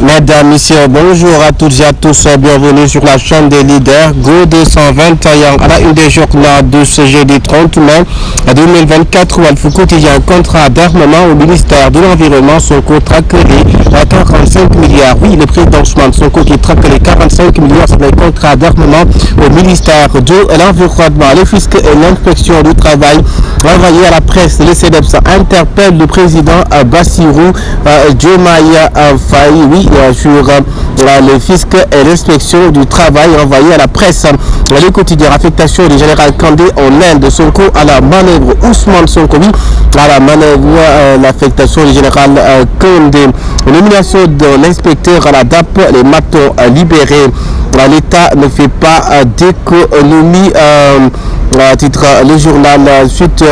Mesdames, Messieurs, bonjour à toutes et à tous, bienvenue sur la chaîne des leaders Go 221 à la une des journaux de ce jeudi 30 mai 2024. Walfou quotidien, contrat d'armement au ministère de l'Environnement, Sonko traque les 45 milliards. Oui, le président Ousmane Sonko qui traque les 45 milliards sur les contrats d'armement au ministère de l'Environnement. Le fisc et l'inspection du travail envoyé à la presse, le CEDEPS interpelle le président Bassirou Diomaye Faye, oui, sur le fisc et l'inspection du travail envoyé à la presse. Le quotidien, affectation du général Kandé en Inde, Sonko à la manœuvre, Ousmane Sonko, oui, à la manœuvre, l'affectation du général Kandé, nomination de l'inspecteur à la DAP, les matons libérés. L'État ne fait pas d'économie. Titre le journal Suite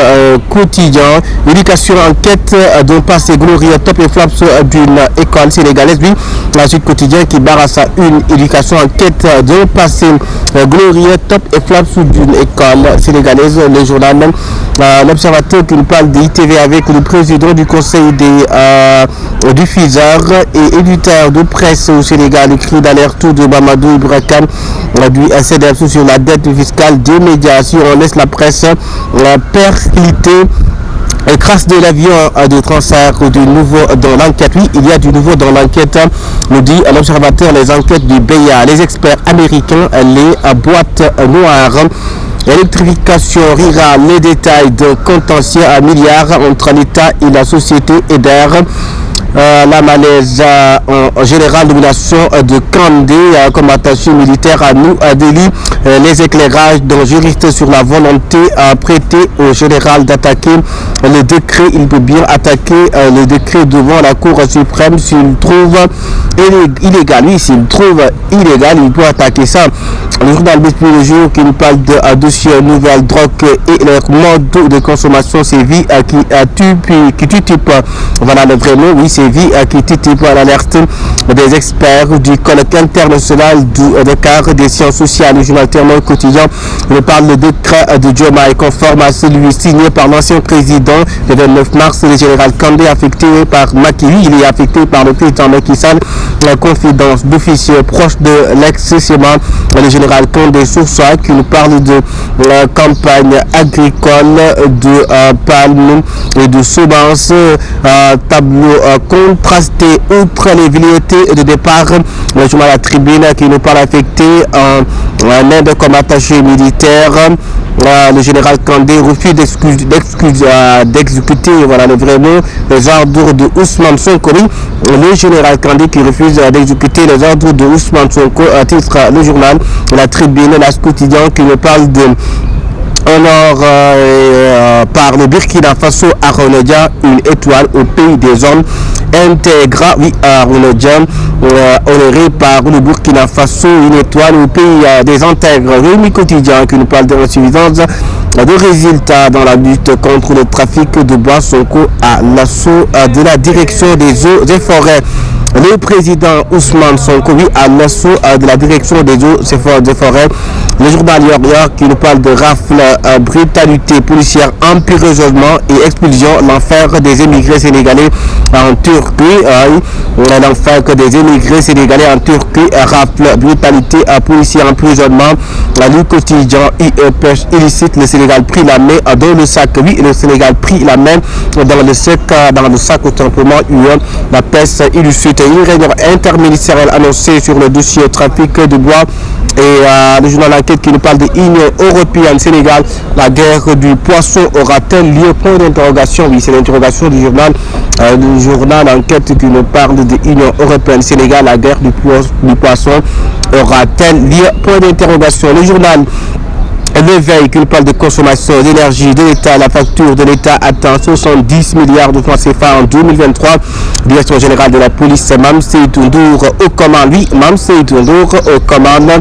quotidien, éducation enquête d'un passé glorieux top et flaps d'une école sénégalaise. Oui, la Suite quotidien qui barre à sa une, éducation enquête d'un passé glorieux top et flaps d'une école sénégalaise. Le journal l'Observateur qui nous parle de ITV avec le président du conseil des diffuseurs et éditeurs de presse au Sénégal, le cri d'alerte de Mamadou Ibrahim du CEDEPS sur la dette fiscale des médias. Si on laisse la presse percliter crasse de l'avion de transfert du nouveau dans l'enquête. Oui, il y a du nouveau dans l'enquête, nous dit l'Observateur. Les enquêtes du BIA, les experts américains, les boîtes noires. Électrification, RIRA, les détails de contentieux à milliards entre l'État et la société Eder. La malaise en général, nomination de Kandé comme attaché militaire à nous à Delhi. Les éclairages d'un juriste sur la volonté prêtée au général d'attaquer le décret. Il peut bien attaquer le décret devant la Cour suprême s'il trouve illégal. Oui, s'il trouve illégal, il peut attaquer ça. Le journal Biscuit le jour qui nous parle de dossier nouvelle drogue et leur mode de consommation, c'est vie qui tutype. Voilà le vrai mot, oui, c'est vie qui tutype à l'alerte des experts du colloque international du Dakar des sciences sociales. Le journal Témoin quotidien nous parle le décret de Diomaye conforme à celui signé par l'ancien président le 29 mars. Le général Kandé affecté par Macky, il est affecté par le président Macky Sall. La confidence d'officiers proches de l'ex-Séman, le général Kandé Soursois qui nous parle de la campagne agricole de palme et de semences, tableau contrasté outre les velléités de départ. Le journal La Tribune qui nous parle affecté en Inde comme attaché militaire. Le général Kandé refuse d'exécuter, voilà le vrai mot, les ordres de Ousmane Sonko. Le général Kandé qui refuse d'exécuter les ordres de Ousmane Sonko, titre le journal La Tribune. La quotidien qui nous parle de honor par le Burkina Faso à Ronaldia, une étoile au pays des hommes. Intégra, oui, à Ronaldia, honoré par le Burkina Faso, une étoile au pays des intègres. Rémi quotidien qui nous parle de l'insuffisance de résultats dans la lutte contre le trafic de bois. Sonko à l'assaut de la direction des eaux et forêts. Le président Ousmane Sonko, oui, à l'assaut de la direction des eaux et forêts. Le journal Yor qui nous parle de rafle, brutalité policière, emprisonnement et expulsion, l'enfer des émigrés sénégalais en Turquie. L'enfer des émigrés sénégalais en Turquie, rafle, brutalité policière, emprisonnement. Le quotidien pêche illicite, le Sénégal prit la main dans le sac. Oui, le Sénégal prit la main dans le sac autant simplement la pêche illicite. Une réunion interministérielle annoncée sur le dossier trafic de bois. Et le journal Enquête qui nous parle de l'Union européenne Sénégal, la guerre du poisson aura-t-elle lieu? Point d'interrogation. Oui, c'est l'interrogation du journal Enquête qui nous parle de l'Union européenne Sénégal, la guerre du poisson aura-t-elle lieu? Point d'interrogation. Le journal Le véhicule parle de consommation d'énergie de l'État. La facture de l'État atteint 70 milliards de francs CFA en 2023. Direction générale de la police, Mamseï Toundour au commande. Oui, Mamseï Toundour au commande.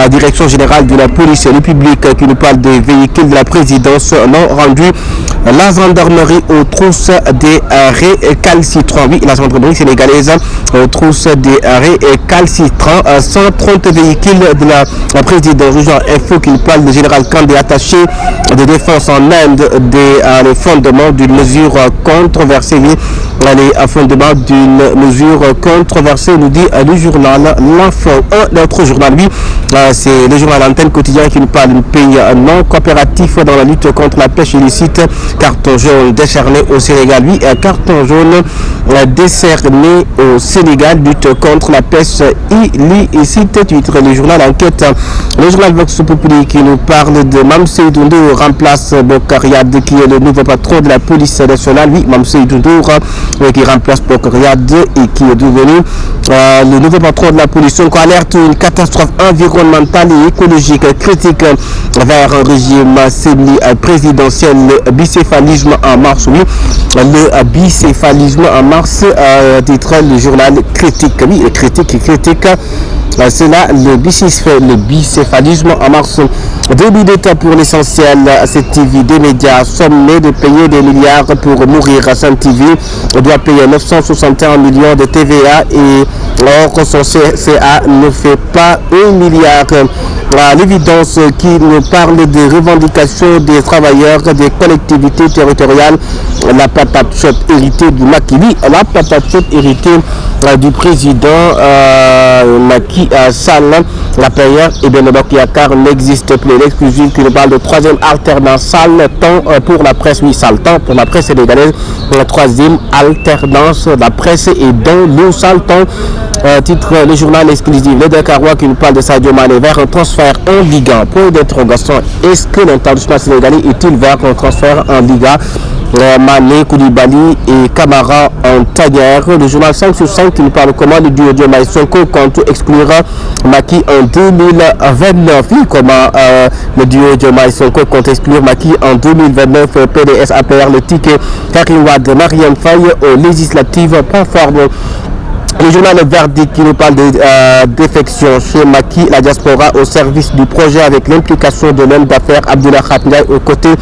Direction générale de la police et le public qui nous parle des véhicules de la présidence non rendus. La gendarmerie aux trousses des récalcitrants. Oui, la gendarmerie sénégalaise aux trousses des récalcitrants. 130 véhicules de la présidence. Genre info qui parle de général Kandé attaché de défense en Inde des les fondements d'une mesure controversée les fondements d'une mesure controversée, nous dit le journal L'Info. Un autre journal, lui, c'est le journal Antenne Quotidien qui nous parle d'un pays non coopératif dans la lutte contre la pêche illicite. Carton jaune décerné au Sénégal, lui, carton jaune décerné au Sénégal, lutte contre la pêche illicite, titre le journal Enquête. Le journal Vox Populi qui nous parle de Mamseydou Ndour remplace Bokar Yade qui est le nouveau patron de la police nationale. Oui, Mamseydou Ndour qui remplace Bokar Yade et qui est devenu le nouveau patron de la police. On alerte une catastrophe environnementale et écologique critique vers un régime semi-présidentiel. Le bicéphalisme en marche, oui, le bicéphalisme en marche, titre le journal Critique. Oui, critique. C'est là le bicéphalisme en mars. 2 minutes pour l'essentiel. Cette TV des médias sommés de payer des milliards pour mourir. Cette TV doit payer 961 millions de TVA et or son CA ne fait pas 1 milliard. À l'évidence qui nous parle des revendications des travailleurs des collectivités territoriales, la patate chaude héritée du Macky, la patate chaude héritée du président Macky Sall, la payeur et bien le Yakar n'existe plus. L'exclusif qui nous parle de troisième alternance sale temps pour la presse, oui, sale temps pour la presse sénégalaise, la troisième alternance de la presse et dans le sale temps. Titre le journal exclusif Le Dakarois qui nous parle de Sadio Mané vers un transfert en Liga. Point d'interrogation, est-ce que l'international sénégalais est-il vers un transfert en Liga? Mané, Koulibaly et Camara en taillère. Le journal 5 sur 5 qui nous parle comment le duo Diomaye Sonko compte exclure Macky en 2029. Oui, comment le duo Diomaye Sonko compte exclure Macky en 2029. PDS APR le ticket Karim Wade, Mariam Faye aux législatives pas forme. Le journal Le Verdict qui nous parle de défection chez Macky, la diaspora au service du projet avec l'implication de l'homme d'affaires Abdoulaye Ndiaye aux côtés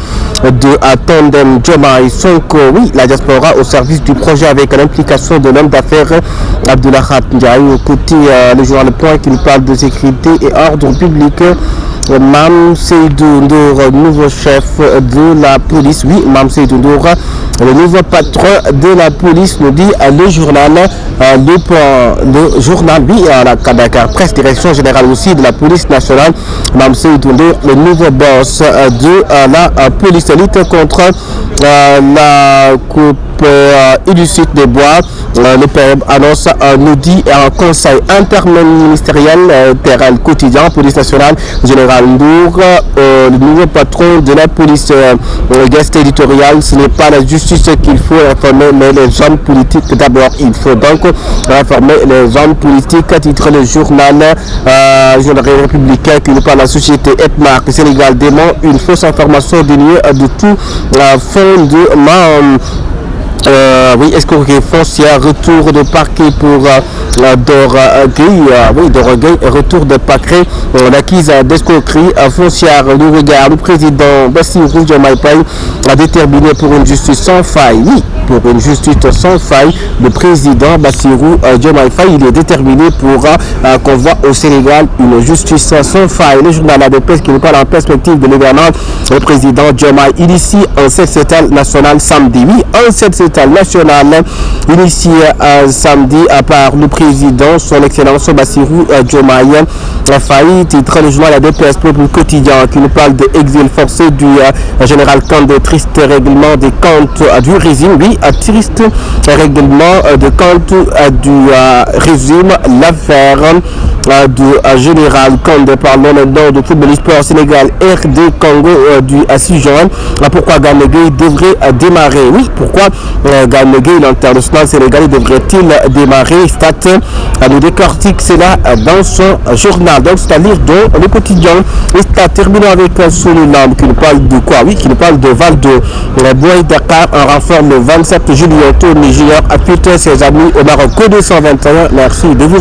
de Tandem Diomaye Sonko. Oui, la diaspora au service du projet avec l'implication de l'homme d'affaires Abdoulaye Ndiaye aux côtés. Le journal Le Point qui nous parle de sécurité et ordre public. Mamseydou Ndour, nouveau chef de la police. Oui, Mamseydou Ndour, le nouveau patron de la police, nous dit le journal le journal, oui, à la Dakar Presse, direction générale aussi de la police nationale. Mamseydou Ndour, le nouveau boss de la police, lutte contre la coupe illicite des bois. Le PM annonce nous dit un conseil interministériel terrain quotidien, police nationale, général Ndour, le nouveau patron de la police, guest éditorial. Ce n'est pas la justice qu'il faut informer, mais les hommes politiques d'abord. Il faut donc informer les hommes politiques, à titre le journal républicain qui nous parle de la société Etmar. Le Sénégal dément une fausse information dénuée de tout fondement. Oui, escroquerie foncière, retour de parquet pour Dorgueil, retour de parquet, l'acquise d'escroquerie foncière. Nous regarde le président Bassirou Diomaye Faye a déterminé pour une justice sans faille. Oui, pour une justice sans faille, le président Bassirou Diomaye Faye, il est déterminé pour qu'on voit au Sénégal une justice sans faille. Le journal de presse qui nous parle en perspective de l'événement, le président Diomaye initie un set national samedi. Oui, un set national initié samedi par le président, son excellence Bassirou Diomaye Faye, titre le journal de presse Peuple quotidien qui nous parle de exil forcé du général Kandé, triste règlement des comptes du régime. Oui, triste règlement de comptes du régime, l'affaire du général Kandé. Parlons maintenant de football sport Sénégal RD Congo du 6 juin. Pourquoi Gana Gueye devrait démarrer? Oui, pourquoi Gana Gueye, l'international sénégalais, devrait-il démarrer? Stat nous décortique cela dans son journal, donc c'est-à-dire dans le quotidien. Et Stat terminant avec Soulinan qui nous parle de quoi? Oui, qui nous parle de Valdo. Le Boy Dakar en renfort le 27 juillet. Tony Junior affûte ses amis au Maroc. Code 121. Merci de vous